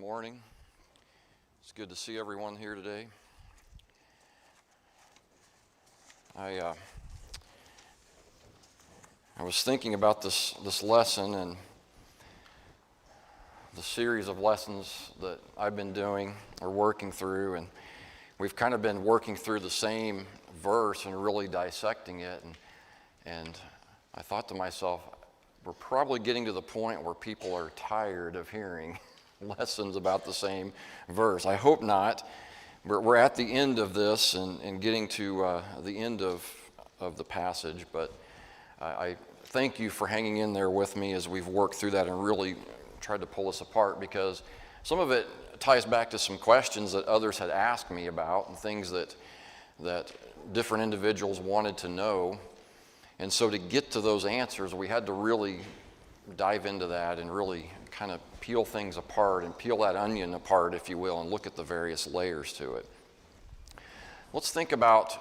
morning. It's good to see everyone here today. I was thinking about this lesson and the series of lessons that I've been doing or working through, and we've kind of been working through the same verse and really dissecting it, and I thought to myself, we're probably getting to the point where people are tired of hearing lessons about the same verse. I hope not. We're at the end of this and getting to the end of the passage, but I thank you for hanging in there with me as we've worked through that and really tried to pull us apart, because some of it ties back to some questions that others had asked me about and things that different individuals wanted to know. And so to get to those answers, we had to really dive into that and really kind of peel things apart and peel that onion apart, if you will, and look at the various layers to it. Let's think about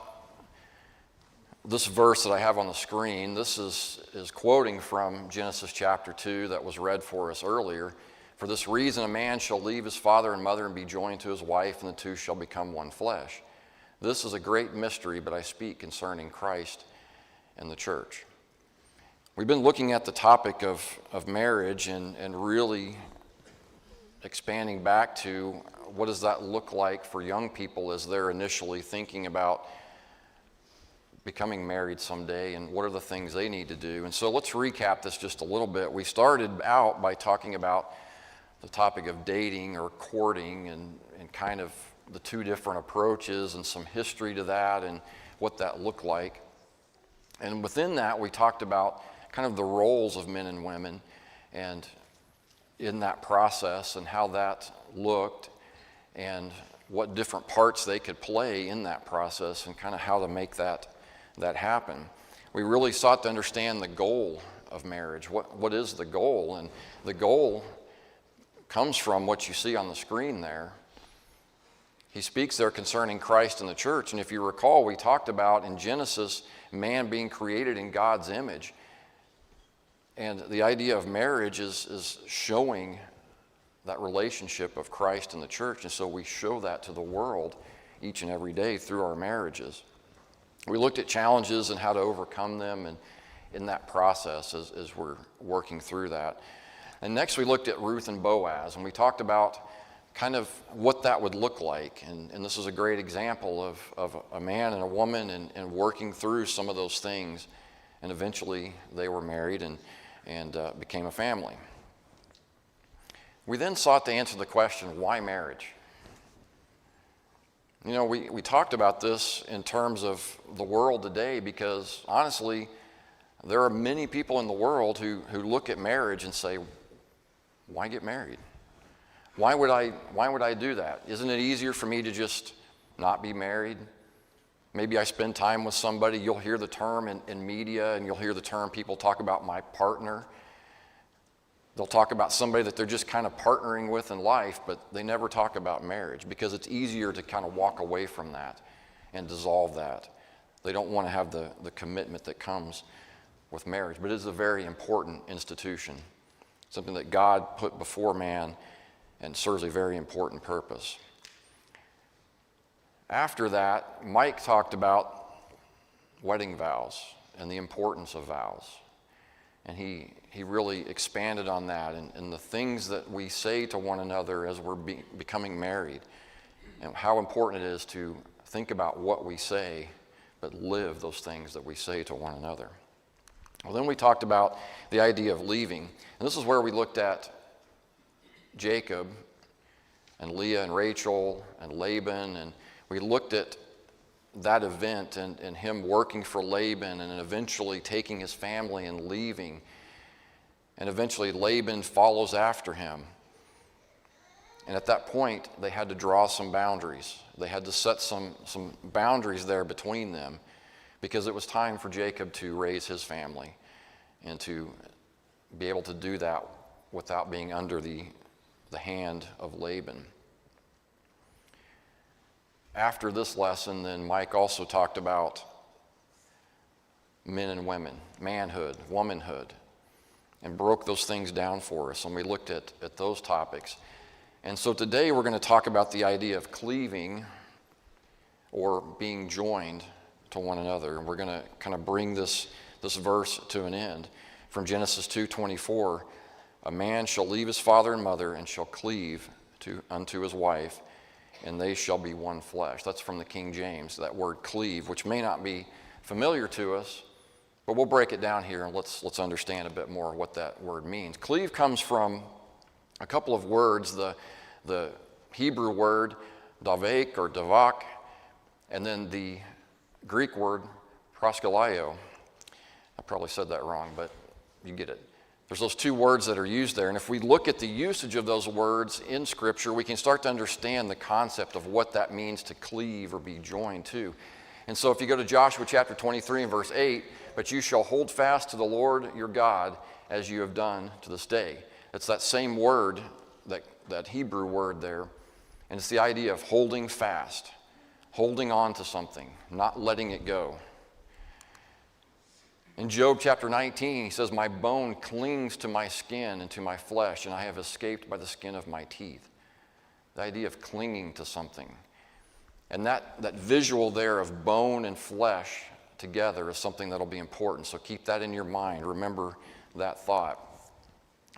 this verse that I have on the screen. This is quoting from Genesis chapter 2 that was read for us earlier. For this reason, a man shall leave his father and mother and be joined to his wife, and the two shall become one flesh. This is a great mystery, but I speak concerning Christ and the church. We've been looking at the topic of marriage and really expanding back to what does that look like for young people as they're initially thinking about becoming married someday, and what are the things they need to do. And so let's recap this just a little bit. We started out by talking about the topic of dating or courting and kind of the two different approaches and some history to that and what that looked like. And within that, we talked about kind of the roles of men and women and in that process and how that looked and what different parts they could play in that process and kind of how to make that happen. We really sought to understand the goal of marriage. What is the goal? And the goal comes from what you see on the screen there. He speaks there concerning Christ and the church. And if you recall, we talked about in Genesis, man being created in God's image. And the idea of marriage is showing that relationship of Christ and the church. And so we show that to the world each and every day through our marriages. We looked at challenges and how to overcome them and in that process as we're working through that. And next we looked at Ruth and Boaz, and we talked about kind of what that would look like. And this is a great example of a man and a woman and working through some of those things. And eventually they were married and became a family. We then sought to answer the question, why marriage? You know, we talked about this in terms of the world today, because honestly, there are many people in the world who look at marriage and say, why get married? Why would I do that? Isn't it easier for me to just not be married? Maybe I spend time with somebody. You'll hear the term in media, and you'll hear the term people talk about my partner. They'll talk about somebody that they're just kind of partnering with in life, but they never talk about marriage because it's easier to kind of walk away from that and dissolve that. They don't want to have the commitment that comes with marriage, but it is a very important institution, something that God put before man and serves a very important purpose. After that, Mike talked about wedding vows and the importance of vows. And he really expanded on that and the things that we say to one another as we're becoming married, and how important it is to think about what we say, but live those things that we say to one another. Well, then we talked about the idea of leaving. And this is where we looked at Jacob and Leah and Rachel and Laban, and we looked at that event and him working for Laban and eventually taking his family and leaving. And eventually Laban follows after him. And at that point, they had to draw some boundaries. They had to set some boundaries there between them, because it was time for Jacob to raise his family and to be able to do that without being under the hand of Laban. After this lesson, then Mike also talked about men and women, manhood, womanhood, and broke those things down for us. And we looked at those topics. And so today we're going to talk about the idea of cleaving or being joined to one another. And we're going to kind of bring this verse to an end. From Genesis 2:24, a man shall leave his father and mother and shall cleave unto his wife, and they shall be one flesh. That's from the King James, that word cleave, which may not be familiar to us, but we'll break it down here and let's understand a bit more what that word means. Cleave comes from a couple of words, the Hebrew word davek or davak, and then the Greek word proskalio. I probably said that wrong, but you get it. There's those two words that are used there, and if we look at the usage of those words in Scripture, we can start to understand the concept of what that means to cleave or be joined to. And so if you go to Joshua chapter 23 and verse 8, but you shall hold fast to the Lord your God as you have done to this day. It's that same word, that Hebrew word there, and it's the idea of holding fast, holding on to something, not letting it go. In Job chapter 19, he says, my bone clings to my skin and to my flesh, and I have escaped by the skin of my teeth. The idea of clinging to something. And that visual there of bone and flesh together is something that'll be important. So keep that in your mind. Remember that thought.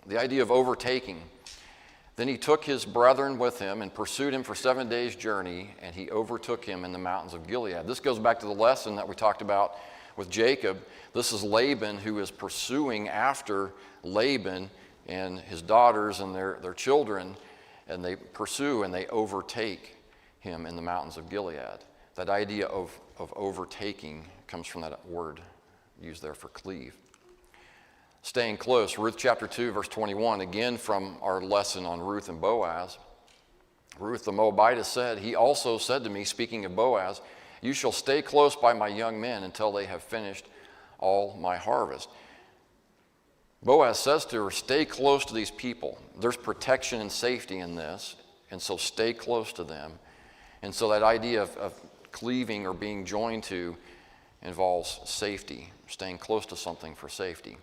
The idea of overtaking. Then he took his brethren with him and pursued him for 7 days' journey, and he overtook him in the mountains of Gilead. This goes back to the lesson that we talked about with Jacob. This is Laban who is pursuing after Laban and his daughters and their children, and they pursue and they overtake him in the mountains of Gilead. That idea of overtaking comes from that word used there for cleave. Staying close, Ruth chapter 2, verse 21, again from our lesson on Ruth and Boaz. Ruth the Moabitess said, he also said to me, speaking of Boaz, you shall stay close by my young men until they have finished all my harvest. Boaz says to her, stay close to these people. There's protection and safety in this, and so stay close to them. And so that idea of cleaving or being joined to involves safety, staying close to something for safety.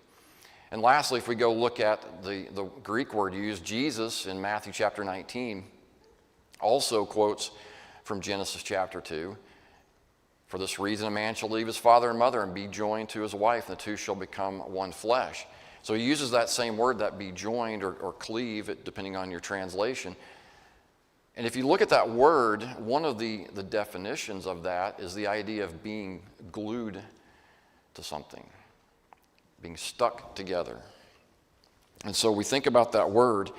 And lastly, if we go look at the Greek word used, Jesus in Matthew chapter 19 also quotes from Genesis chapter 2. For this reason, a man shall leave his father and mother and be joined to his wife, and the two shall become one flesh. So he uses that same word, that be joined or cleave, depending on your translation. And if you look at that word, one of the definitions of that is the idea of being glued to something, being stuck together. And so we think about that word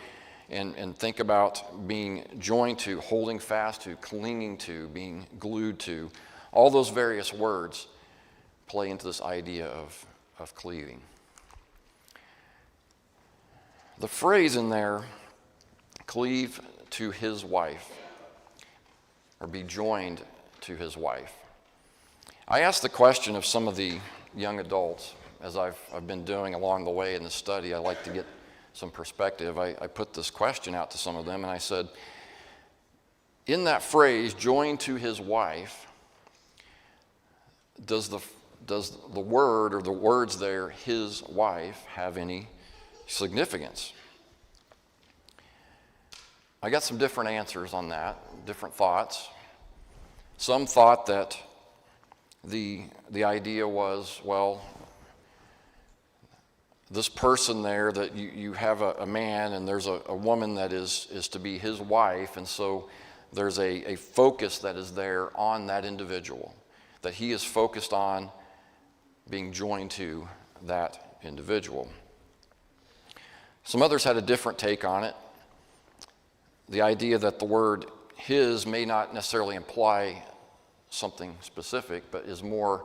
and think about being joined to, holding fast to, clinging to, being glued to. All those various words play into this idea of cleaving. The phrase in there, cleave to his wife, or be joined to his wife. I asked the question of some of the young adults, as I've been doing along the way in the study. I like to get some perspective. I put this question out to some of them, and I said, in that phrase, joined to his wife, does the word or the words there, his wife, have any significance? I got some different answers on that, different thoughts. Some thought that the idea was, well, this person there, that you have a man and there's a woman that is to be his wife, and so there's a focus that is there on that individual, that he is focused on being joined to that individual. Some others had a different take on it. The idea that the word his may not necessarily imply something specific, but is more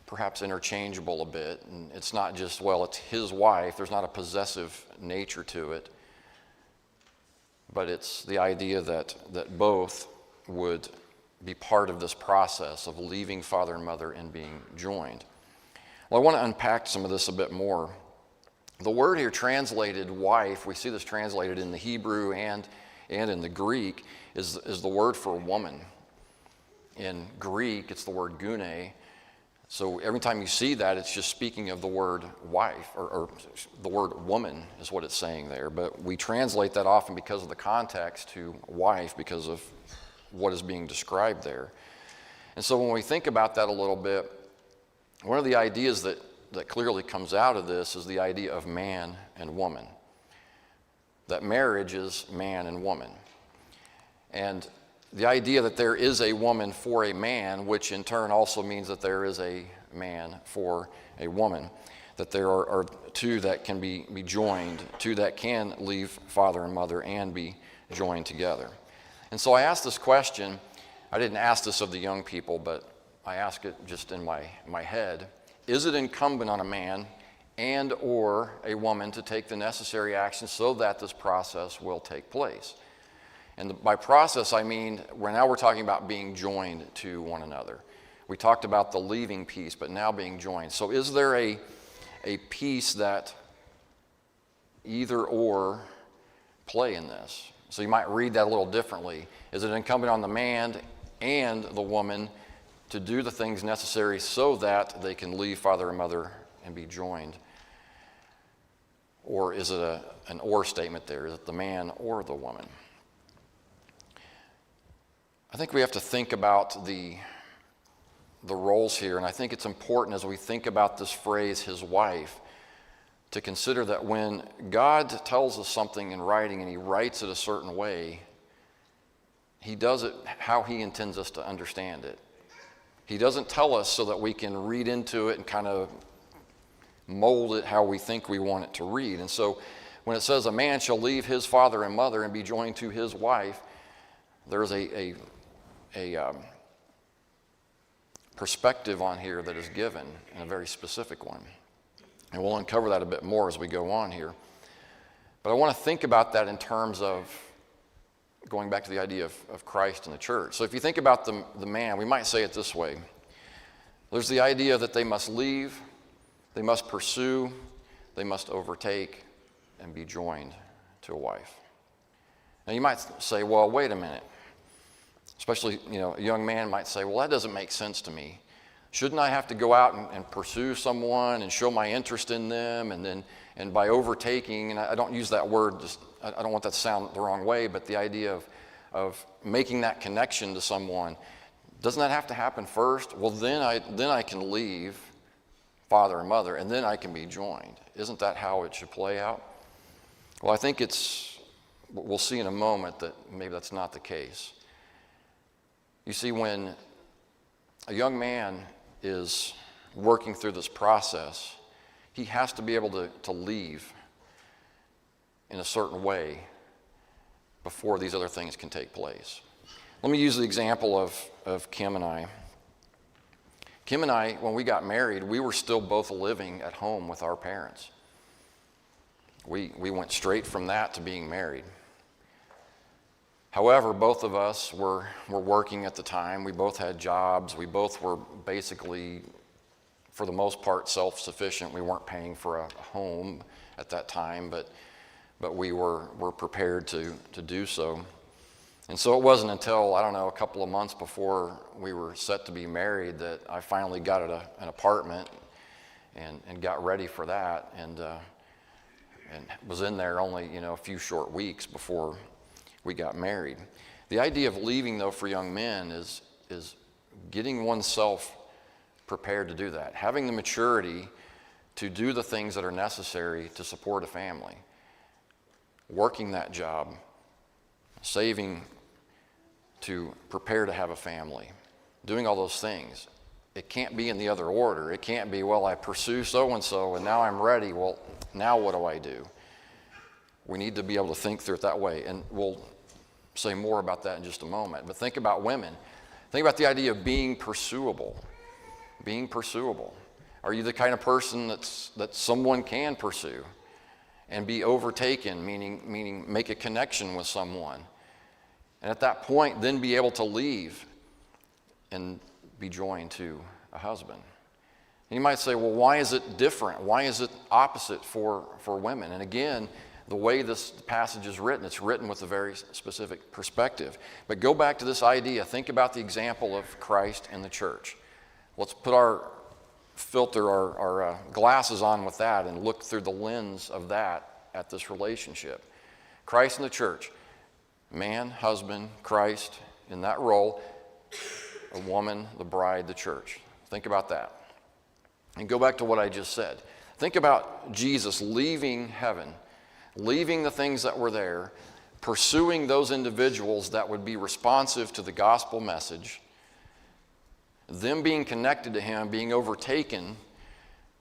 perhaps interchangeable a bit. And it's not just, well, it's his wife. There's not a possessive nature to it. But it's the idea that both would be part of this process of leaving father and mother and being joined. Well, I want to unpack some of this a bit more. The word here translated wife, we see this translated in the Hebrew and in the Greek, is the word for woman. In Greek, it's the word gune. So every time you see that, it's just speaking of the word wife, or the word woman is what it's saying there. But we translate that often because of the context to wife, because of what is being described there. And so when we think about that a little bit, one of the ideas that clearly comes out of this is the idea of man and woman. That marriage is man and woman. And the idea that there is a woman for a man, which in turn also means that there is a man for a woman, that there are two that can be joined, two that can leave father and mother and be joined together. And so I asked this question. I didn't ask this of the young people, but I ask it just in my head. Is it incumbent on a man and or a woman to take the necessary action so that this process will take place? And by process, I mean, we're talking about being joined to one another. We talked about the leaving piece, but now being joined. So is there a piece that either or play in this? So you might read that a little differently. Is it incumbent on the man and the woman to do the things necessary so that they can leave father and mother and be joined? Or is it an or statement there? Is it the man or the woman? I think we have to think about the roles here, and I think it's important as we think about this phrase, his wife, to consider that when God tells us something in writing and he writes it a certain way, he does it how he intends us to understand it. He doesn't tell us so that we can read into it and kind of mold it how we think we want it to read. And so when it says a man shall leave his father and mother and be joined to his wife, there's a perspective on here that is given, and a very specific one. And we'll uncover that a bit more as we go on here. But I want to think about that in terms of going back to the idea of Christ and the church. So if you think about the man, we might say it this way. There's the idea that they must leave, they must pursue, they must overtake, and be joined to a wife. Now you might say, well, wait a minute. Especially, a young man might say, well, that doesn't make sense to me. Shouldn't I have to go out and pursue someone and show my interest in them, and by overtaking, and I don't use that word, I don't want that to sound the wrong way, but the idea of making that connection to someone, doesn't that have to happen first? Well, then I can leave father and mother, and then I can be joined. Isn't that how it should play out? Well, I think we'll see in a moment that maybe that's not the case. You see, when a young man is working through this process, he has to be able to leave in a certain way before these other things can take place. Let me use the example of Kim and I. Kim and I, when we got married, we were still both living at home with our parents. We went straight from that to being married. However, both of us were working at the time. We both had jobs. We both were basically, for the most part, self-sufficient. We weren't paying for a home at that time, but we were prepared to do so. And so it wasn't until, a couple of months before we were set to be married that I finally got an apartment and got ready for that, and was in there only, a few short weeks before we got married. The idea of leaving, though, for young men is getting oneself prepared to do that, having the maturity to do the things that are necessary to support a family, working that job, saving to prepare to have a family, doing all those things. It can't be in the other order. It can't be, well, I pursue so-and-so and now I'm ready. Well, now what do I do? We need to be able to think through it that way, and we'll say more about that in just a moment. But think about women. Think about the idea of being pursuable. Being pursuable. Are you the kind of person that someone can pursue and be overtaken, meaning make a connection with someone, and at that point then be able to leave and be joined to a husband? And you might say, well, why is it different? Why is it opposite for women? And again, the way this passage is written, it's written with a very specific perspective. But go back to this idea. Think about the example of Christ and the church. Let's put filter our glasses on with that and look through the lens of that at this relationship. Christ and the church, man, husband, Christ in that role, a woman, the bride, the church. Think about that. And go back to what I just said. Think about Jesus leaving heaven, leaving the things that were there, pursuing those individuals that would be responsive to the gospel message, them being connected to him, being overtaken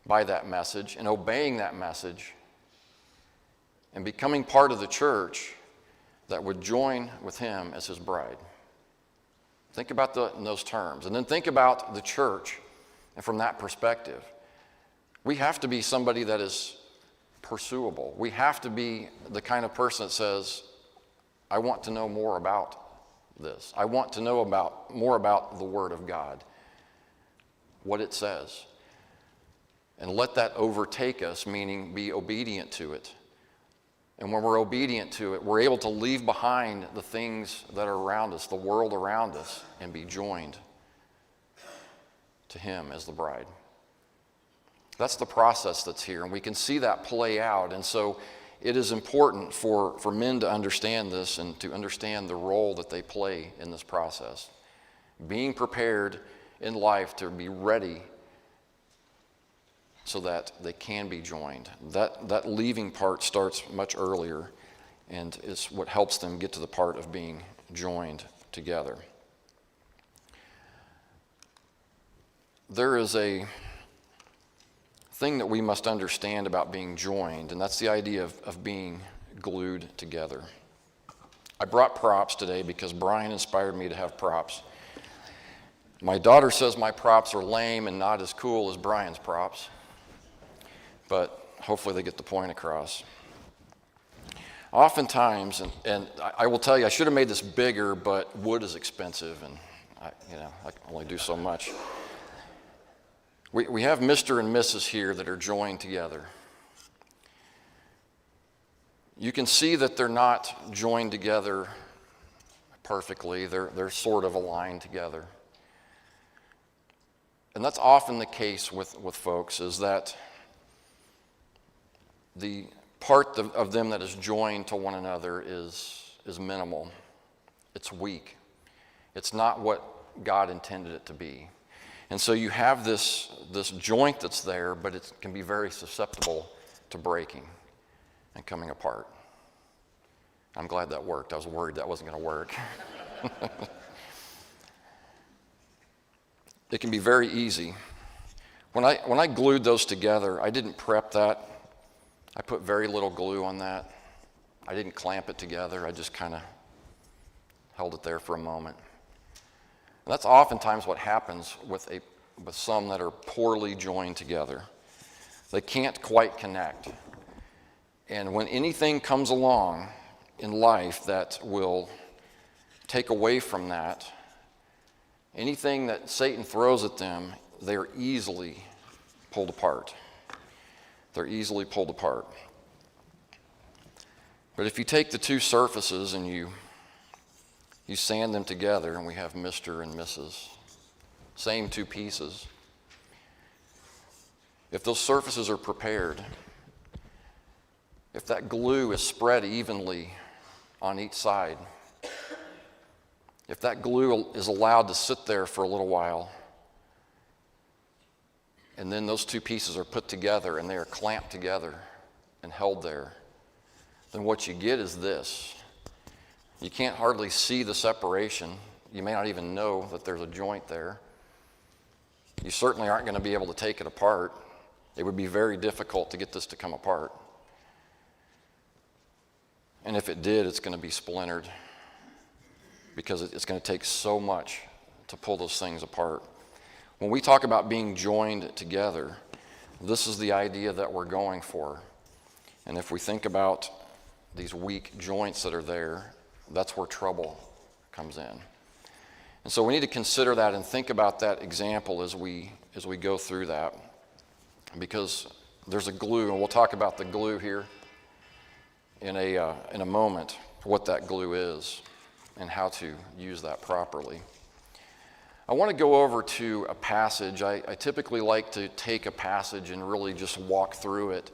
by that message and obeying that message, and becoming part of the church that would join with him as his bride. Think about in those terms. And then think about the church, and from that perspective, we have to be somebody that is pursuable. We have to be the kind of person that says, I want to know more about this. I want to know more about the Word of God, what it says. And let that overtake us, meaning be obedient to it. And when we're obedient to it, we're able to leave behind the things that are around us, the world around us, and be joined to him as the bride. That's the process that's here, and we can see that play out. And so it is important for men to understand this and to understand the role that they play in this process. Being prepared in life to be ready so that they can be joined. That leaving part starts much earlier, and is what helps them get to the part of being joined together. There is a thing that we must understand about being joined, and that's the idea of being glued together. I brought props today because Brian inspired me to have props. My daughter says my props are lame and not as cool as Brian's props, but hopefully they get the point across. Oftentimes, and I will tell you, I should have made this bigger, but wood is expensive, and I can only do so much. We have Mr. and Mrs. here that are joined together. You can see that they're not joined together perfectly. They're sort of aligned together. And that's often the case with folks, is that the part of them that is joined to one another is minimal. It's weak. It's not what God intended it to be. And so you have this joint that's there, but it can be very susceptible to breaking and coming apart. I'm glad that worked. I was worried that wasn't going to work. It can be very easy. When I glued those together, I didn't prep that. I put very little glue on that. I didn't clamp it together. I just kind of held it there for a moment. And that's oftentimes what happens with some that are poorly joined together. They can't quite connect. And when anything comes along in life that will take away from that, anything that Satan throws at them, they're easily pulled apart. They're easily pulled apart. But if you take the two surfaces and you sand them together, and we have Mr. and Mrs., same two pieces. If those surfaces are prepared, if that glue is spread evenly on each side, if that glue is allowed to sit there for a little while, and then those two pieces are put together and they are clamped together and held there, then what you get is this. You can't hardly see the separation. You may not even know that there's a joint there. You certainly aren't going to be able to take it apart. It would be very difficult to get this to come apart. And if it did, it's going to be splintered, because it's going to take so much to pull those things apart. When we talk about being joined together, this is the idea that we're going for. And if we think about these weak joints that are there, that's where trouble comes in. And so we need to consider that and think about that example as we go through that, because there's a glue, and we'll talk about the glue here in a moment, what that glue is and how to use that properly. I want to go over to a passage. I typically like to take a passage and really just walk through it.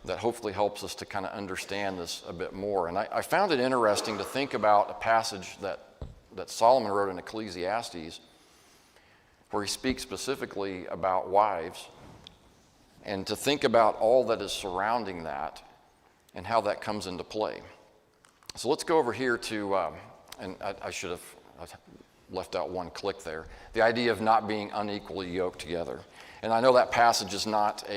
That hopefully helps us to kind of understand this a bit more. And I found it interesting to think about a passage that Solomon wrote in Ecclesiastes, where he speaks specifically about wives, and to think about all that is surrounding that and how that comes into play. So let's go over here to, and I should have left out one click there, the idea of not being unequally yoked together. And I know that passage is not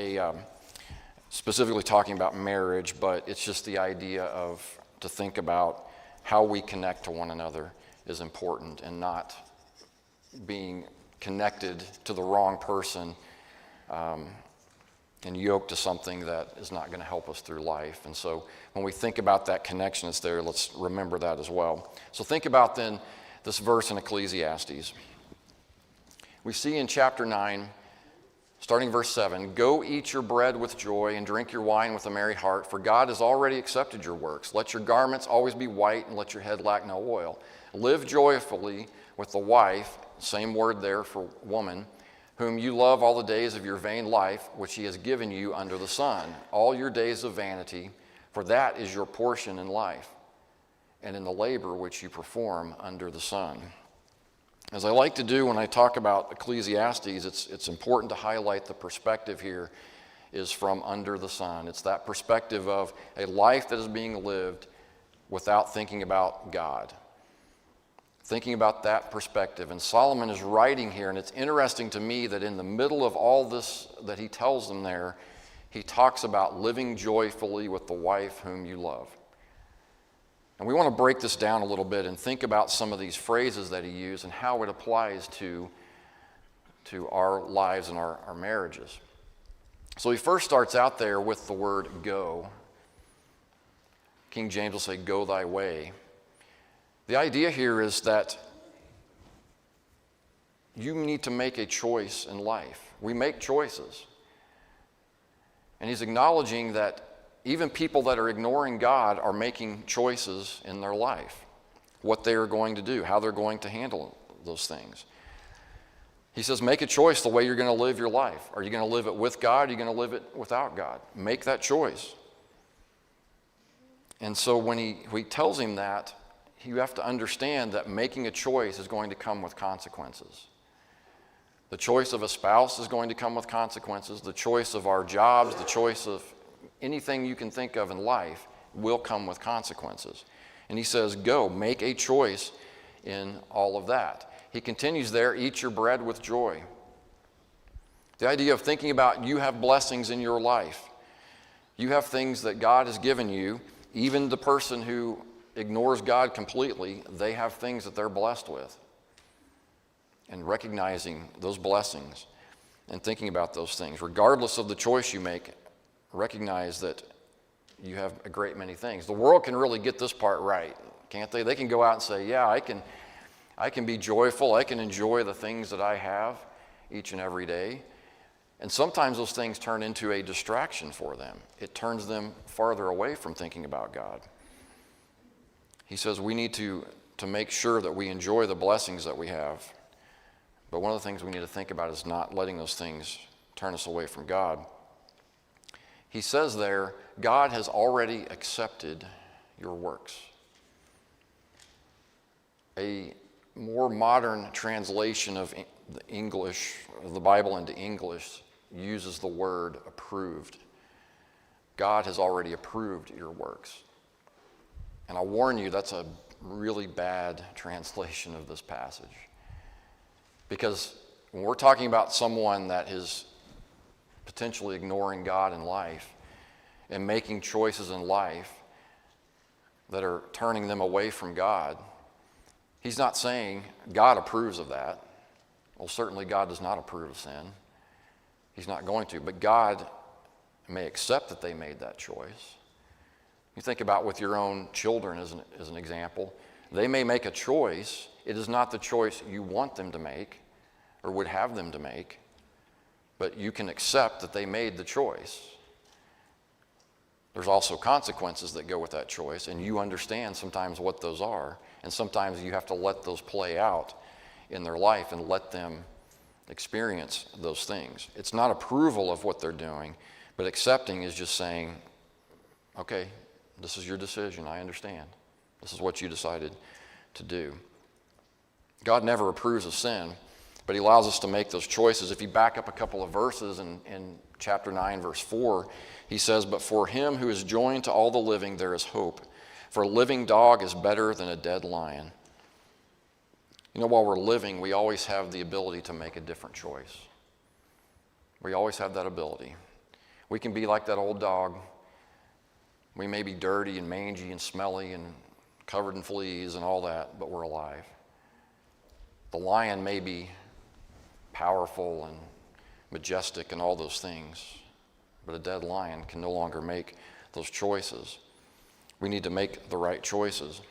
specifically talking about marriage, but it's just the idea of to think about how we connect to one another is important, and not being connected to the wrong person and yoked to something that is not going to help us through life. And so when we think about that connection that's there, let's remember that as well. So think about then this verse in Ecclesiastes. We see in chapter 9, starting verse 7, "Go eat your bread with joy and drink your wine with a merry heart, for God has already accepted your works. Let your garments always be white and let your head lack no oil. Live joyfully with the wife," same word there for woman, "whom you love all the days of your vain life, which he has given you under the sun, all your days of vanity, for that is your portion in life, and in the labor which you perform under the sun." As I like to do when I talk about Ecclesiastes, it's important to highlight the perspective here is from under the sun. It's that perspective of a life that is being lived without thinking about God. Thinking about that perspective. And Solomon is writing here, and it's interesting to me that in the middle of all this that he tells them there, he talks about living joyfully with the wife whom you love. And we want to break this down a little bit and think about some of these phrases that he used and how it applies to our lives and our marriages. So he first starts out there with the word go. King James will say, "Go thy way." The idea here is that you need to make a choice in life. We make choices. And he's acknowledging that even people that are ignoring God are making choices in their life, what they are going to do, how they're going to handle those things. He says, make a choice the way you're going to live your life. Are you going to live it with God? Are you going to live it without God? Make that choice. And so when he tells him that, you have to understand that making a choice is going to come with consequences. The choice of a spouse is going to come with consequences. The choice of our jobs, the choice of anything you can think of in life will come with consequences. And he says, go, make a choice in all of that. He continues there, eat your bread with joy. The idea of thinking about you have blessings in your life. You have things that God has given you. Even the person who ignores God completely, they have things that they're blessed with. And recognizing those blessings and thinking about those things, regardless of the choice you make, recognize that you have a great many things. The world can really get this part right, can't they? They can go out and say, yeah, I can be joyful, I can enjoy the things that I have each and every day. And sometimes those things turn into a distraction for them. It turns them farther away from thinking about God. He says we need to make sure that we enjoy the blessings that we have. But one of the things we need to think about is not letting those things turn us away from God. He says there, God has already accepted your works. A more modern translation of the English, of the Bible into English, uses the word approved. God has already approved your works. And I'll warn you, that's a really bad translation of this passage. Because when we're talking about someone that is potentially ignoring God in life and making choices in life that are turning them away from God, he's not saying God approves of that. Well, certainly God does not approve of sin. He's not going to, but God may accept that they made that choice. You think about with your own children as an example. They may make a choice. It is not the choice you want them to make or would have them to make, but you can accept that they made the choice. There's also consequences that go with that choice, and you understand sometimes what those are, and sometimes you have to let those play out in their life and let them experience those things. It's not approval of what they're doing, but accepting is just saying, okay, this is your decision, I understand. This is what you decided to do. God never approves of sin, but he allows us to make those choices. If you back up a couple of verses in chapter 9, verse 4, he says, "But for him who is joined to all the living, there is hope. For a living dog is better than a dead lion." You know, while we're living, we always have the ability to make a different choice. We always have that ability. We can be like that old dog. We may be dirty and mangy and smelly and covered in fleas and all that, but we're alive. The lion may be powerful and majestic and all those things, but a dead lion can no longer make those choices. We need to make the right choices.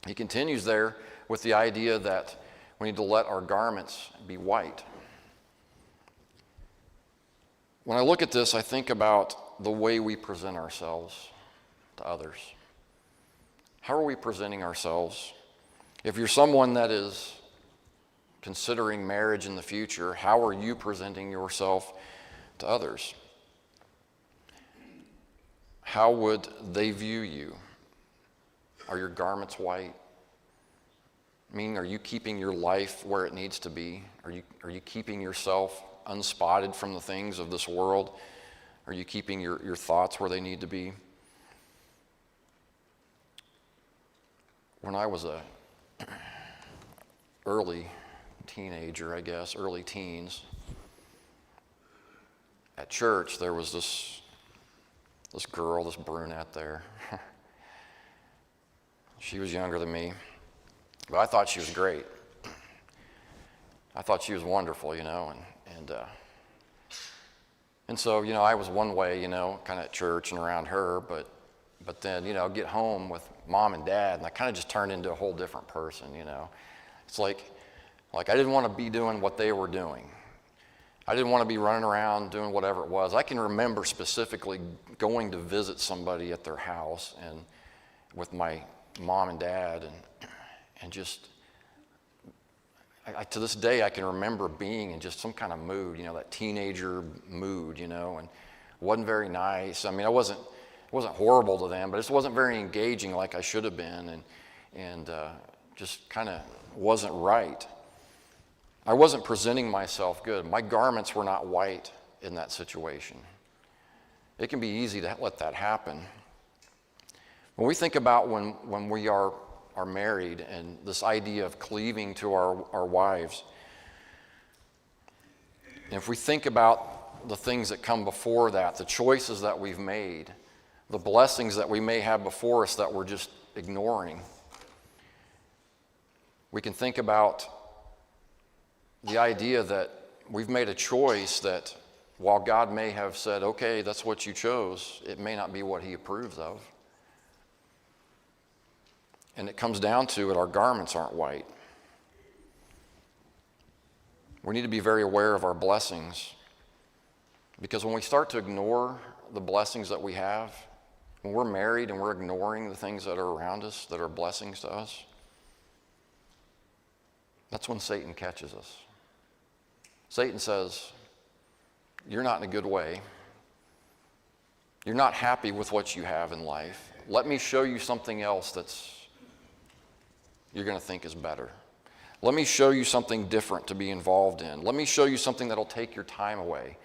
He continues there with the idea that we need to let our garments be white. When I look at this, I think about the way we present ourselves to others. How are we presenting ourselves? If you're someone that is considering marriage in the future, how are you presenting yourself to others? How would they view you? Are your garments white? Meaning, are you keeping your life where it needs to be? Are you keeping yourself unspotted from the things of this world? Are you keeping your thoughts where they need to be? When I was a early teenager, I guess, early teens, at church there was this girl, this brunette there. She was younger than me, but I thought she was great. I thought she was wonderful, and so, I was one way, kind of at church and around her, but then, I'd get home with mom and dad, and I kind of just turned into a whole different person, It's like I didn't want to be doing what they were doing. I didn't want to be running around doing whatever it was. I can remember specifically going to visit somebody at their house and with my mom and dad, and just, to this day, I can remember being in just some kind of mood, that teenager mood, and it wasn't very nice. I mean, it wasn't horrible to them, but it just wasn't very engaging like I should have been, and just kind of wasn't right. I wasn't presenting myself good. My garments were not white in that situation. It can be easy to let that happen. When we think about when we are married and this idea of cleaving to our wives, and if we think about the things that come before that, the choices that we've made, the blessings that we may have before us that we're just ignoring, we can think about the idea that we've made a choice that while God may have said, okay, that's what you chose, it may not be what he approves of. And it comes down to it, our garments aren't white. We need to be very aware of our blessings, because when we start to ignore the blessings that we have, when we're married and we're ignoring the things that are around us that are blessings to us, that's when Satan catches us. Satan says, you're not in a good way. You're not happy with what you have in life. Let me show you something else you're going to think is better. Let me show you something different to be involved in. Let me show you something that'll take your time away.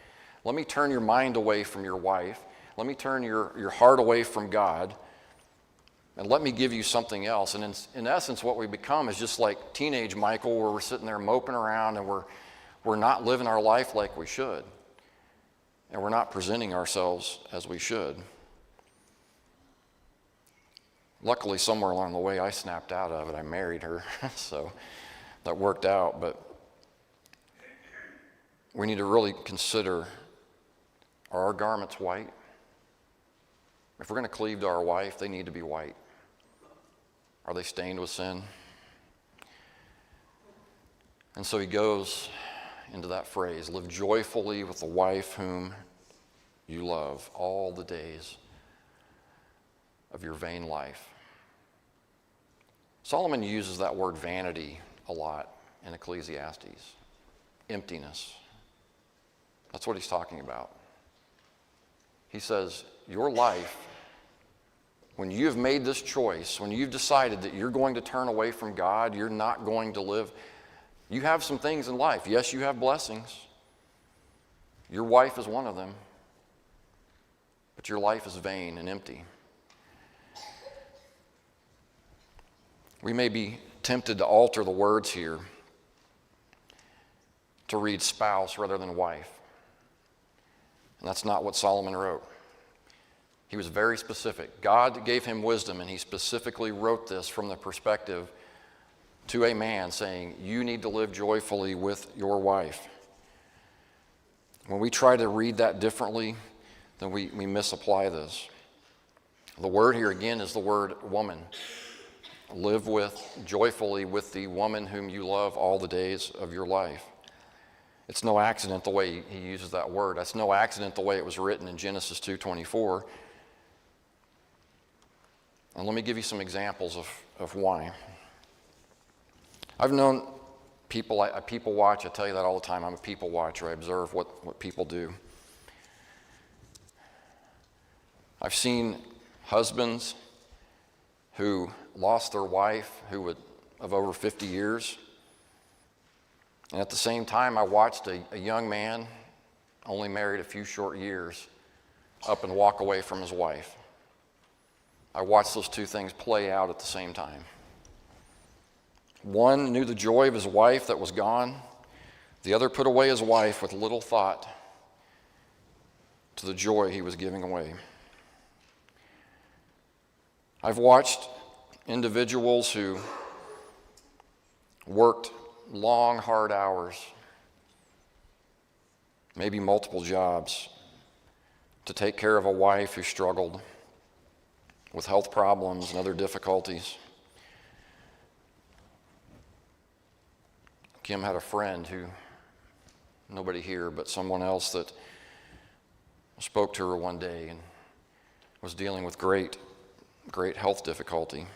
Let me turn your mind away from your wife. Let me turn your heart away from God. And let me give you something else. And in essence, what we become is just like teenage Michael, where we're sitting there moping around and we're not living our life like we should. And we're not presenting ourselves as we should. Luckily, somewhere along the way, I snapped out of it. I married her, so that worked out. But we need to really consider, are our garments white? If we're going to cleave to our wife, they need to be white. Are they stained with sin? And so he goes into that phrase, live joyfully with the wife whom you love all the days of your vain life. Solomon uses that word vanity a lot in Ecclesiastes. Emptiness. That's what he's talking about. He says, your life, when you've made this choice, when you've decided that you're going to turn away from God, you're not going to live, you have some things in life. Yes, you have blessings. Your wife is one of them. But your life is vain and empty. We may be tempted to alter the words here to read spouse rather than wife. And that's not what Solomon wrote. He was very specific. God gave him wisdom, and he specifically wrote this from the perspective to a man saying, you need to live joyfully with your wife. When we try to read that differently, then we misapply this. The word here again is the word woman. Live joyfully with the woman whom you love all the days of your life. It's no accident the way he uses that word. That's no accident the way it was written in Genesis 2:24. And let me give you some examples of why. I've known people, I people watch, I tell you that all the time. I'm a people watcher. I observe what people do. I've seen husbands who lost their wife of over 50 years. And at the same time, I watched a young man, only married a few short years, up and walk away from his wife. I watched those two things play out at the same time. One knew the joy of his wife that was gone. The other put away his wife with little thought to the joy he was giving away. I've watched individuals who worked long, hard hours, maybe multiple jobs, to take care of a wife who struggled with health problems and other difficulties. Kim had a friend who, nobody here, but someone else that spoke to her one day and was dealing with great health difficulty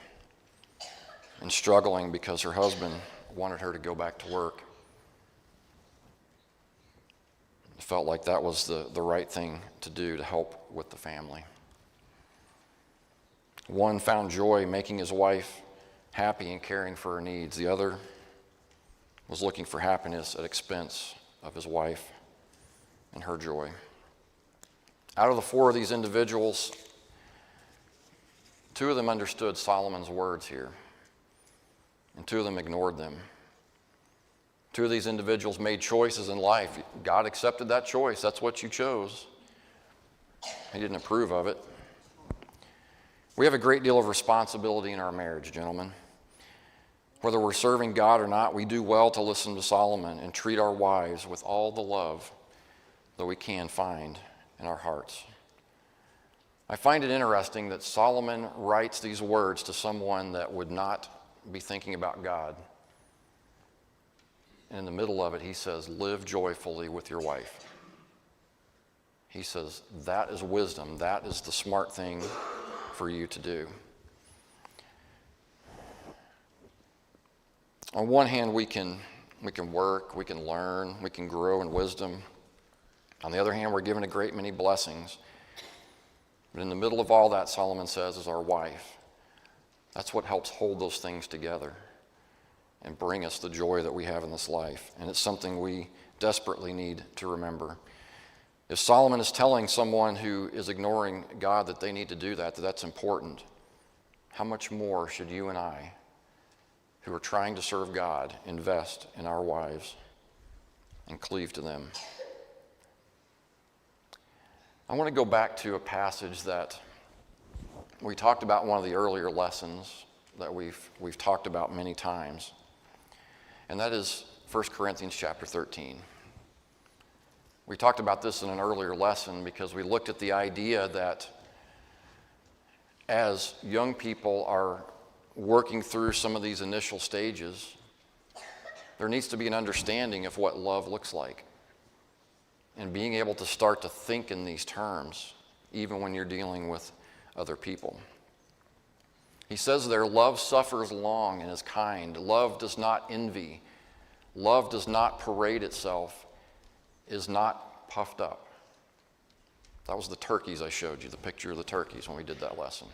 and struggling because her husband wanted her to go back to work. It felt like that was the right thing to do to help with the family. One found joy making his wife happy and caring for her needs. The other was looking for happiness at expense of his wife and her joy. Out of the four of these individuals, two of them understood Solomon's words here, and two of them ignored them. Two of these individuals made choices in life. God accepted that choice. That's what you chose. He didn't approve of it. We have a great deal of responsibility in our marriage, gentlemen. Whether we're serving God or not, we do well to listen to Solomon and treat our wives with all the love that we can find in our hearts. I find it interesting that Solomon writes these words to someone that would not be thinking about God. And in the middle of it, he says, live joyfully with your wife. He says, that is wisdom. That is the smart thing for you to do. On one hand, we can work, we can learn, we can grow in wisdom. On the other hand, we're given a great many blessings. But in the middle of all that, Solomon says, is our wife. That's what helps hold those things together and bring us the joy that we have in this life. And it's something we desperately need to remember. If Solomon is telling someone who is ignoring God that they need to do that, that's important, how much more should you and I, who are trying to serve God, invest in our wives and cleave to them? I want to go back to a passage that we talked about in one of the earlier lessons that we've talked about many times, and that is 1 Corinthians chapter 13. We talked about this in an earlier lesson because we looked at the idea that as young people are working through some of these initial stages, there needs to be an understanding of what love looks like and being able to start to think in these terms even when you're dealing with other people. He says there, love suffers long and is kind. Love does not envy. Love does not parade itself, is not puffed up. That was the turkeys I showed you, the picture of the turkeys when we did that lesson.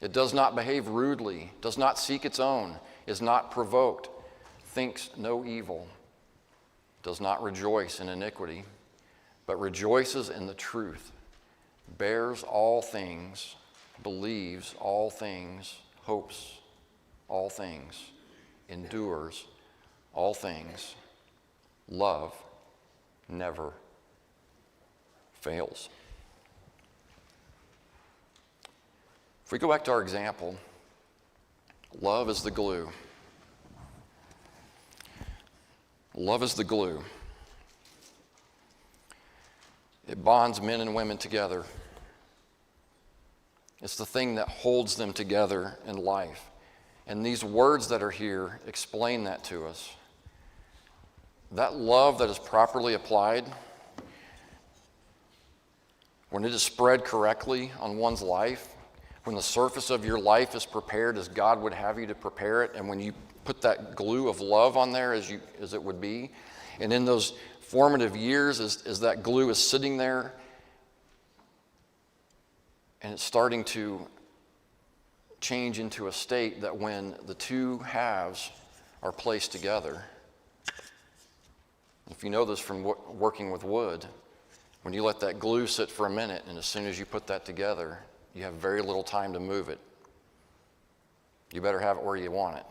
It does not behave rudely, does not seek its own, is not provoked, thinks no evil, does not rejoice in iniquity, but rejoices in the truth, bears all things, believes all things, hopes all things, endures all things. Love never fails. If we go back to our example, love is the glue. Love is the glue. It bonds men and women together. It's the thing that holds them together in life. And these words that are here explain that to us. That love that is properly applied, when it is spread correctly on one's life, when the surface of your life is prepared as God would have you to prepare it, and when you put that glue of love on there as it would be, and in those formative years as that glue is sitting there and it's starting to change into a state that when the two halves are placed together, if you know this from working with wood, when you let that glue sit for a minute and as soon as you put that together, you have very little time to move it. You better have it where you want it.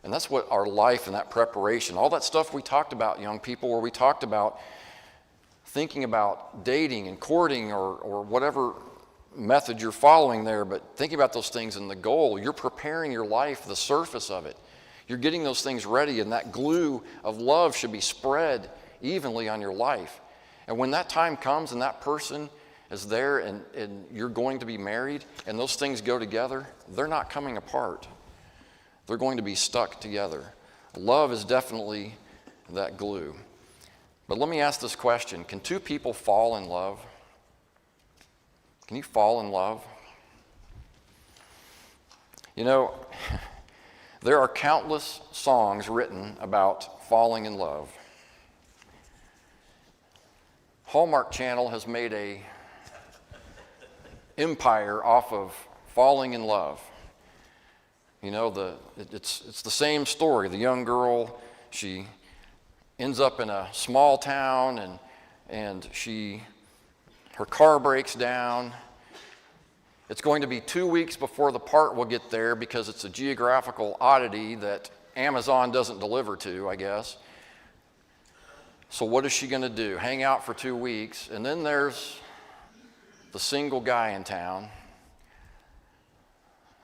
And that's what our life and that preparation, all that stuff we talked about, young people, where we talked about thinking about dating and courting or whatever method you're following there, but thinking about those things and the goal, you're preparing your life, the surface of it. You're getting those things ready, and that glue of love should be spread evenly on your life. And when that time comes and that person is there and you're going to be married and those things go together, they're not coming apart. They're going to be stuck together. Love is definitely that glue. But let me ask this question. Can two people fall in love? Can you fall in love? You know, there are countless songs written about falling in love. Hallmark Channel has made a empire off of falling in love. You know, it's the same story. The young girl, she ends up in a small town and her car breaks down. It's going to be 2 weeks before the part will get there because it's a geographical oddity that Amazon doesn't deliver to, I guess. So what is she going to do? Hang out for 2 weeks, and then there's the single guy in town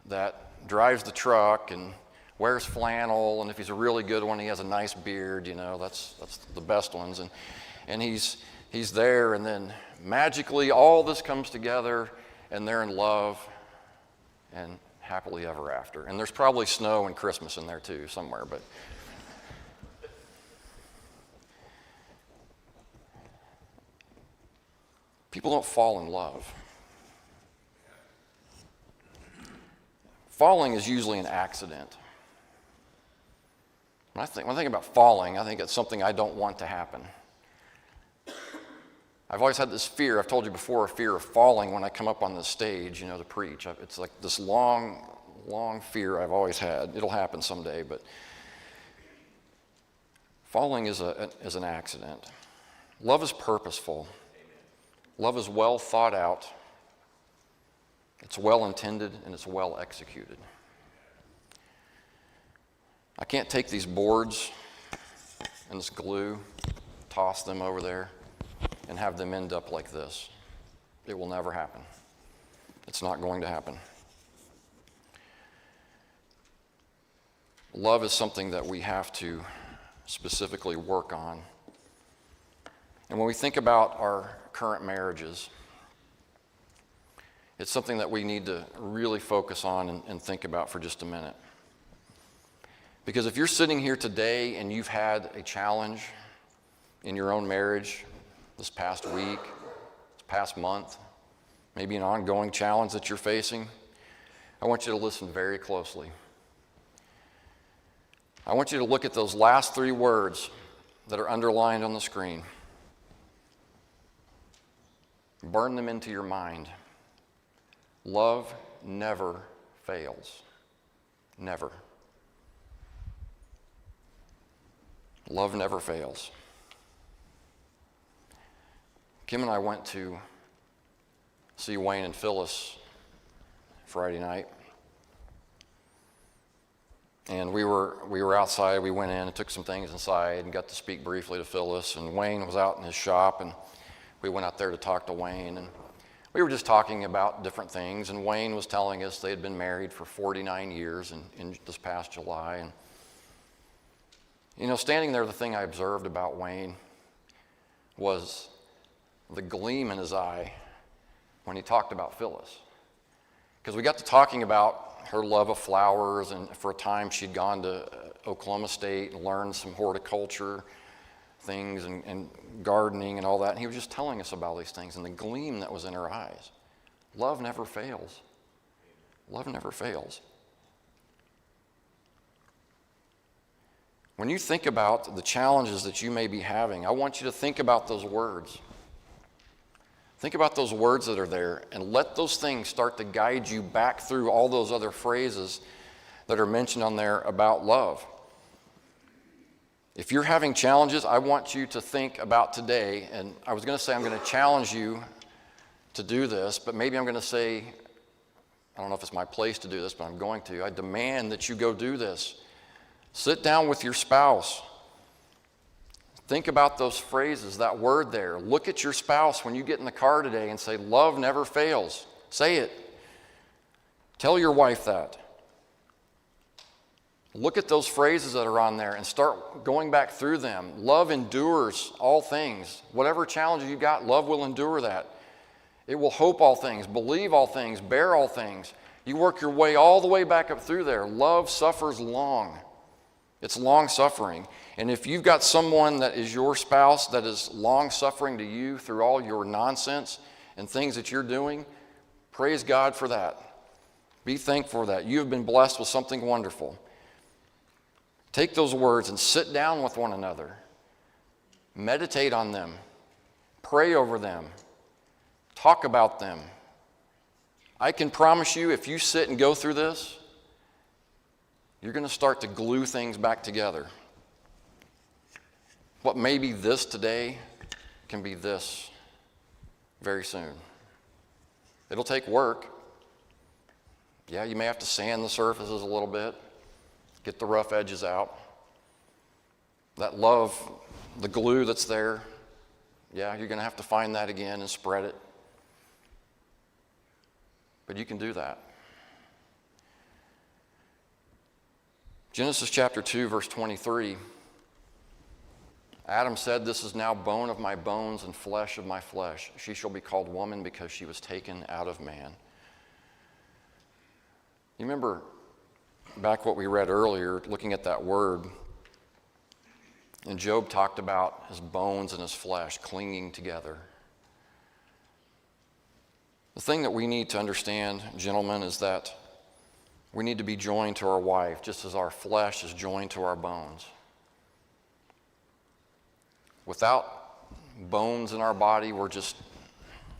that drives the truck and wears flannel, and if he's a really good one, he has a nice beard, you know, that's the best ones. And he's there, and then magically all this comes together, and they're in love and happily ever after. And there's probably snow and Christmas in there too somewhere, but people don't fall in love. Falling is usually an accident. When I think about falling, I think it's something I don't want to happen. I've always had this fear, I've told you before, a fear of falling when I come up on the stage, you know, to preach. It's like this long, long fear I've always had. It'll happen someday, but falling is an accident. Love is purposeful. Love is well thought out. It's well intended and it's well executed. I can't take these boards and this glue, toss them over there, and have them end up like this. It will never happen. It's not going to happen. Love is something that we have to specifically work on. And when we think about our current marriages, it's something that we need to really focus on and think about for just a minute. Because if you're sitting here today and you've had a challenge in your own marriage this past week, this past month, maybe an ongoing challenge that you're facing, I want you to listen very closely. I want you to look at those last three words that are underlined on the screen. Burn them into your mind. Love never fails. Never. Love never fails. Kim and I went to see Wayne and Phyllis Friday night. And we were outside. We went in and took some things inside and got to speak briefly to Phyllis. And Wayne was out in his shop, and we went out there to talk to Wayne. And we were just talking about different things. And Wayne was telling us they had been married for 49 years in this past July. And, you know, standing there, the thing I observed about Wayne was the gleam in his eye when he talked about Phyllis. Because we got to talking about her love of flowers, and for a time she'd gone to Oklahoma State and learned some horticulture things and gardening and all that. And he was just telling us about these things and the gleam that was in her eyes. Love never fails. Love never fails. When you think about the challenges that you may be having, I want you to think about those words. Think about those words that are there and let those things start to guide you back through all those other phrases that are mentioned on there about love. If you're having challenges, I want you to think about today, and I was going to say I'm going to challenge you to do this, but maybe I'm going to say, I don't know if it's my place to do this, but I'm going to. I demand that you go do this. Sit down with your spouse. Think about those phrases, that word there. Look at your spouse when you get in the car today and say, love never fails. Say it. Tell your wife that. Look at those phrases that are on there and start going back through them. Love endures all things. Whatever challenges you got, love will endure that. It will hope all things, believe all things, bear all things. You work your way all the way back up through there. Love suffers long. It's long-suffering. And if you've got someone that is your spouse that is long-suffering to you through all your nonsense and things that you're doing, praise God for that. Be thankful for that. You have been blessed with something wonderful. Take those words and sit down with one another. Meditate on them. Pray over them. Talk about them. I can promise you, if you sit and go through this, you're going to start to glue things back together. What may be this today can be this very soon. It'll take work. Yeah, you may have to sand the surfaces a little bit, get the rough edges out. That love, the glue that's there, yeah, you're going to have to find that again and spread it. But you can do that. Genesis chapter 2, verse 23. Adam said, "This is now bone of my bones and flesh of my flesh. She shall be called woman because she was taken out of man." You remember back what we read earlier, looking at that word, and Job talked about his bones and his flesh clinging together. The thing that we need to understand, gentlemen, is that we need to be joined to our wife just as our flesh is joined to our bones. Without bones in our body, we're just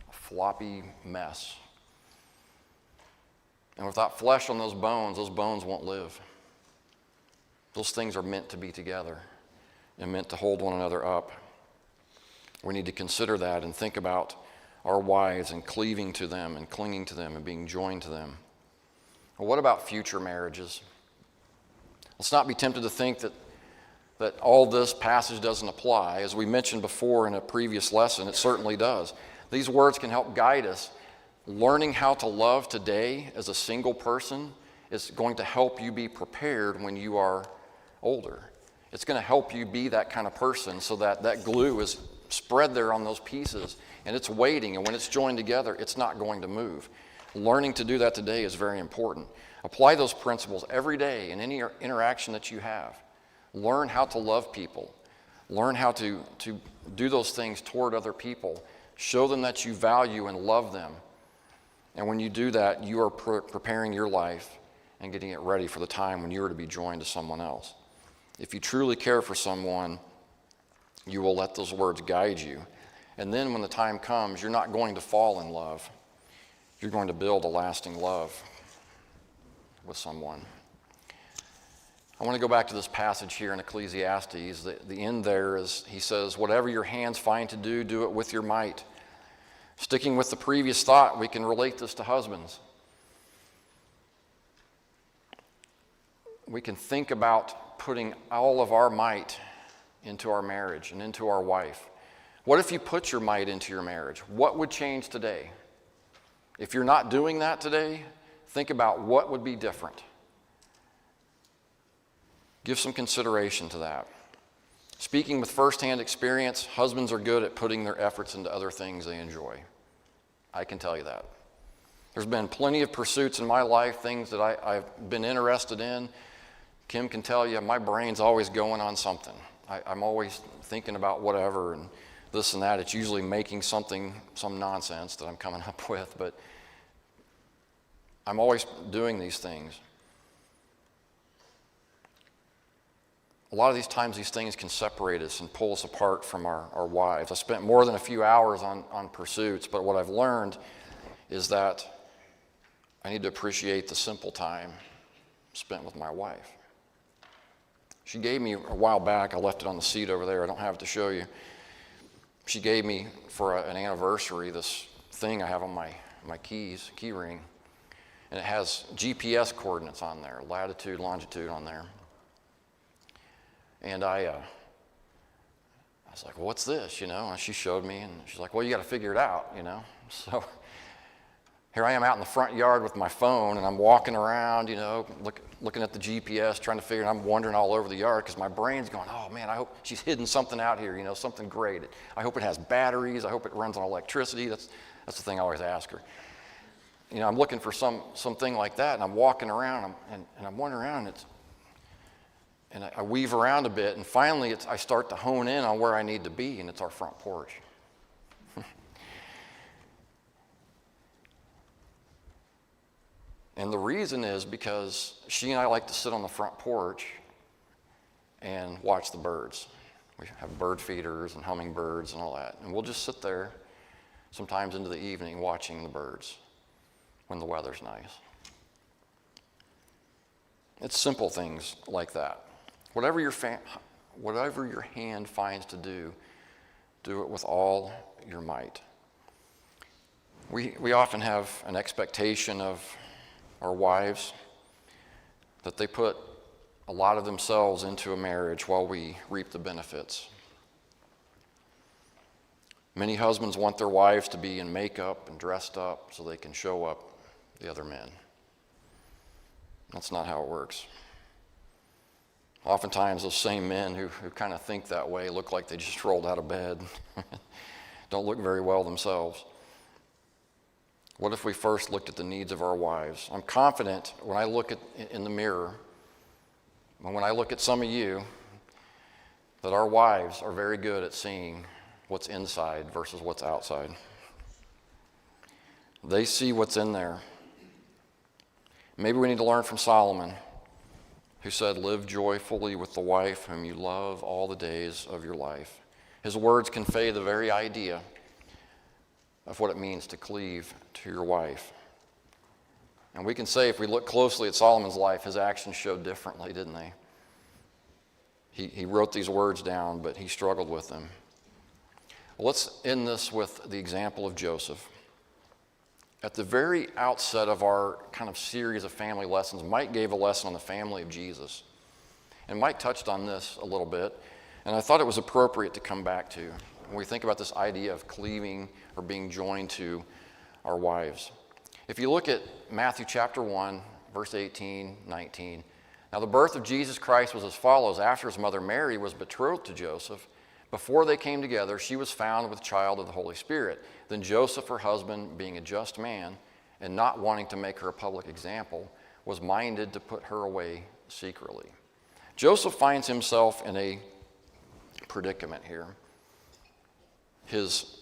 a floppy mess. And without flesh on those bones won't live. Those things are meant to be together and meant to hold one another up. We need to consider that and think about our wives and cleaving to them and clinging to them and being joined to them. Well, what about future marriages? Let's not be tempted to think that all this passage doesn't apply. As we mentioned before in a previous lesson, it certainly does. These words can help guide us. Learning how to love today as a single person is going to help you be prepared when you are older. It's going to help you be that kind of person so that that glue is spread there on those pieces and it's waiting, and when it's joined together, it's not going to move. Learning to do that today is very important. Apply those principles every day in any interaction that you have. Learn how to love people. Learn how to do those things toward other people. Show them that you value and love them. And when you do that, you are preparing your life and getting it ready for the time when you are to be joined to someone else. If you truly care for someone, you will let those words guide you. And then when the time comes, you're not going to fall in love. You're going to build a lasting love with someone. I want to go back to this passage here in Ecclesiastes. The end there is, he says, whatever your hands find to do, do it with your might. Sticking with the previous thought, we can relate this to husbands. We can think about putting all of our might into our marriage and into our wife. What if you put your might into your marriage? What would change today? If you're not doing that today, think about what would be different. Give some consideration to that. Speaking with firsthand experience, husbands are good at putting their efforts into other things they enjoy. I can tell you that. There's been plenty of pursuits in my life, things that I've been interested in. Kim can tell you, my brain's always going on something. I'm always thinking about whatever and this and that. It's usually making something, some nonsense that I'm coming up with, but I'm always doing these things. A lot of these times, these things can separate us and pull us apart from our wives. I spent more than a few hours on pursuits, but what I've learned is that I need to appreciate the simple time spent with my wife. She gave me a while back, I left it on the seat over there, I don't have it to show you. She gave me for an anniversary this thing I have on my key ring, and it has GPS coordinates on there, latitude, longitude on there. And I was like, well, what's this, And she showed me, and she's like, well, you got to figure it out, So here I am out in the front yard with my phone, and I'm walking around, looking at the GPS, trying to figure it out. I'm wandering all over the yard because my brain's going, oh, man, I hope she's hidden something out here, something great. I hope it has batteries. I hope it runs on electricity. That's the thing I always ask her. I'm looking for something like that, and I'm walking around, and I'm wandering around, and I weave around a bit, and finally I start to hone in on where I need to be, and it's our front porch. And the reason is because she and I like to sit on the front porch and watch the birds. We have bird feeders and hummingbirds and all that, and we'll just sit there sometimes into the evening watching the birds when the weather's nice. It's simple things like that. Whatever your hand finds to do, do it with all your might. We often have an expectation of our wives that they put a lot of themselves into a marriage while we reap the benefits. Many husbands want their wives to be in makeup and dressed up so they can show up the other men. That's not how it works. Oftentimes, those same men who kind of think that way look like they just rolled out of bed, don't look very well themselves. What if we first looked at the needs of our wives? I'm confident when I look in the mirror, and when I look at some of you, that our wives are very good at seeing what's inside versus what's outside. They see what's in there. Maybe we need to learn from Solomon, who said, live joyfully with the wife whom you love all the days of your life. His words convey the very idea of what it means to cleave to your wife. And we can say, if we look closely at Solomon's life, his actions showed differently, didn't they? He wrote these words down, but he struggled with them. Well, let's end this with the example of Joseph. At the very outset of our kind of series of family lessons, Mike gave a lesson on the family of Jesus. And Mike touched on this a little bit, and I thought it was appropriate to come back to when we think about this idea of cleaving or being joined to our wives. If you look at Matthew chapter 1, verse 18, 19, now the birth of Jesus Christ was as follows. After his mother Mary was betrothed to Joseph, before they came together, she was found with child of the Holy Spirit. Then Joseph, her husband, being a just man and not wanting to make her a public example, was minded to put her away secretly. Joseph finds himself in a predicament here. His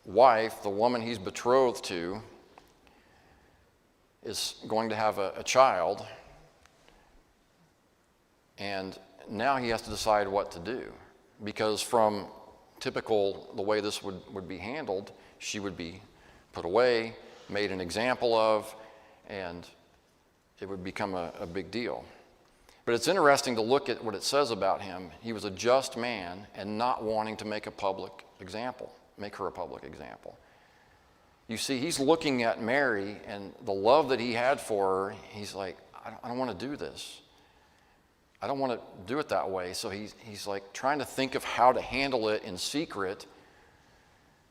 wife, the woman he's betrothed to, is going to have a child, And now he has to decide what to do, because from typical, the way this would be handled, she would be put away, made an example of, and it would become a big deal. But it's interesting to look at what it says about him. He was a just man and not wanting to make her a public example. You see, he's looking at Mary and the love that he had for her. He's like, I don't want to do this. I don't want to do it that way. So he's like trying to think of how to handle it in secret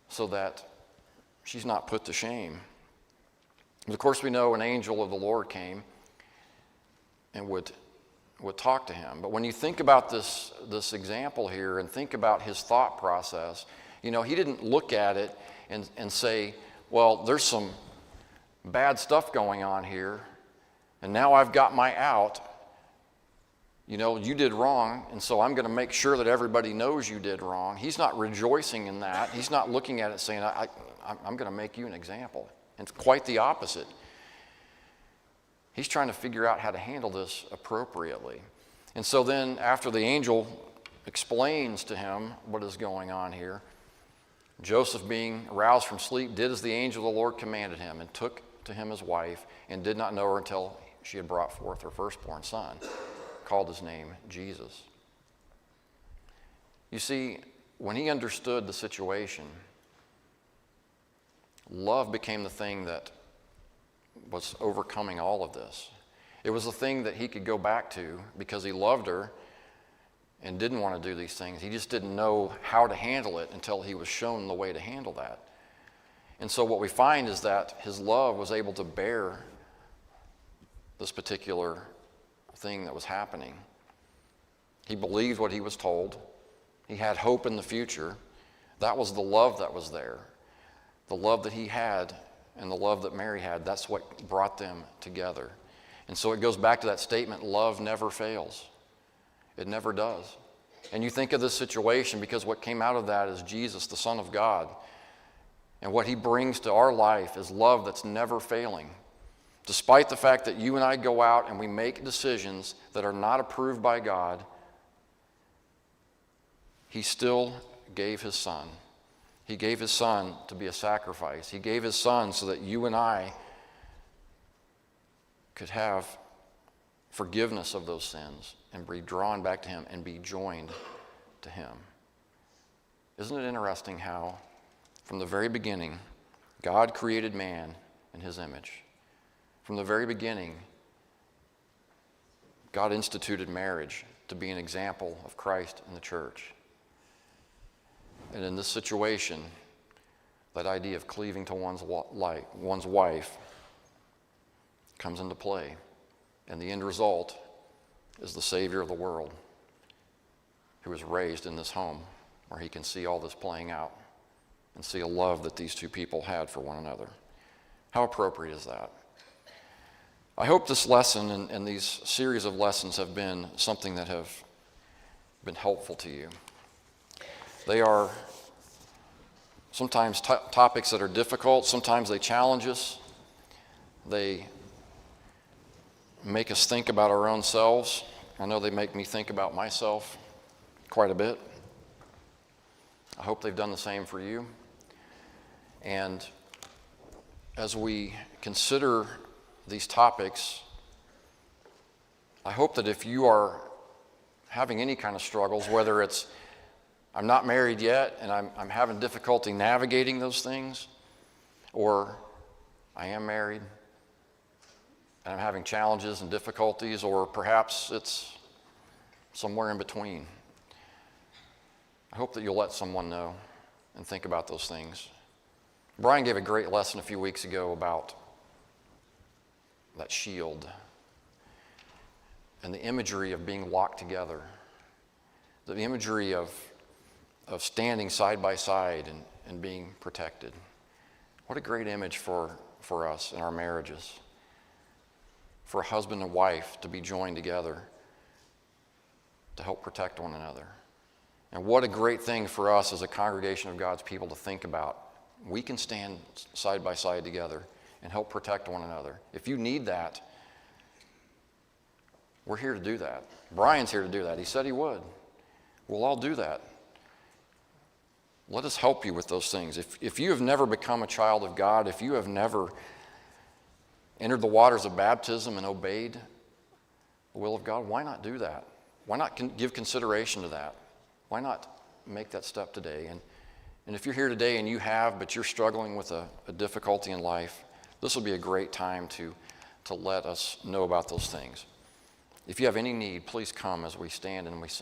so that she's not put to shame. But of course, we know an angel of the Lord came and would talk to him. But when you think about this example here and think about his thought process, he didn't look at it and say, well, there's some bad stuff going on here, and now I've got my out. You did wrong, and so I'm going to make sure that everybody knows you did wrong. He's not rejoicing in that. He's not looking at it saying, I'm going to make you an example. And it's quite the opposite. He's trying to figure out how to handle this appropriately. And so then after the angel explains to him what is going on here, Joseph, being aroused from sleep, did as the angel of the Lord commanded him and took to him his wife and did not know her until she had brought forth her firstborn son, called his name Jesus. You see, when he understood the situation, love became the thing that was overcoming all of this. It was the thing that he could go back to because he loved her and didn't want to do these things. He just didn't know how to handle it until he was shown the way to handle that. And so what we find is that his love was able to bear this particular thing that was happening. He believed what he was told. He had hope in the future. That was the love that was there. The love that he had and the love that Mary had, that's what brought them together. And so it goes back to that statement, love never fails. It never does. And you think of this situation because what came out of that is Jesus, the Son of God. And what he brings to our life is love that's never failing. Despite the fact that you and I go out and we make decisions that are not approved by God, he still gave his son. He gave his son to be a sacrifice. He gave his son so that you and I could have forgiveness of those sins and be drawn back to him and be joined to him. Isn't it interesting how, from the very beginning, God created man in his image? From the very beginning, God instituted marriage to be an example of Christ in the church. And in this situation, that idea of cleaving to one's wife comes into play. And the end result is the Savior of the world, who was raised in this home where he can see all this playing out and see a love that these two people had for one another. How appropriate is that? I hope this lesson and these series of lessons have been something that have been helpful to you. They are sometimes topics that are difficult. Sometimes they challenge us. They make us think about our own selves. I know they make me think about myself quite a bit. I hope they've done the same for you. And as we consider these topics, I hope that if you are having any kind of struggles, whether it's I'm not married yet and I'm having difficulty navigating those things, or I am married and I'm having challenges and difficulties, or perhaps it's somewhere in between, I hope that you'll let someone know and think about those things. Brian gave a great lesson a few weeks ago about that shield and the imagery of being locked together, the imagery of standing side by side and being protected. What a great image for us in our marriages, for a husband and wife to be joined together to help protect one another. And what a great thing for us as a congregation of God's people to think about. We can stand side by side together and help protect one another. If you need that, We're here to do that. Brian's here to do that. He said he would. We'll all do that. Let us help you with those things. If you have never become a child of God, if you have never entered the waters of baptism and obeyed the will of God, why not do that? Why not give consideration to that? Why not make that step today? And if you're here today and you have, but you're struggling with a difficulty in life, this will be a great time to let us know about those things. If you have any need, please come as we stand and we sing.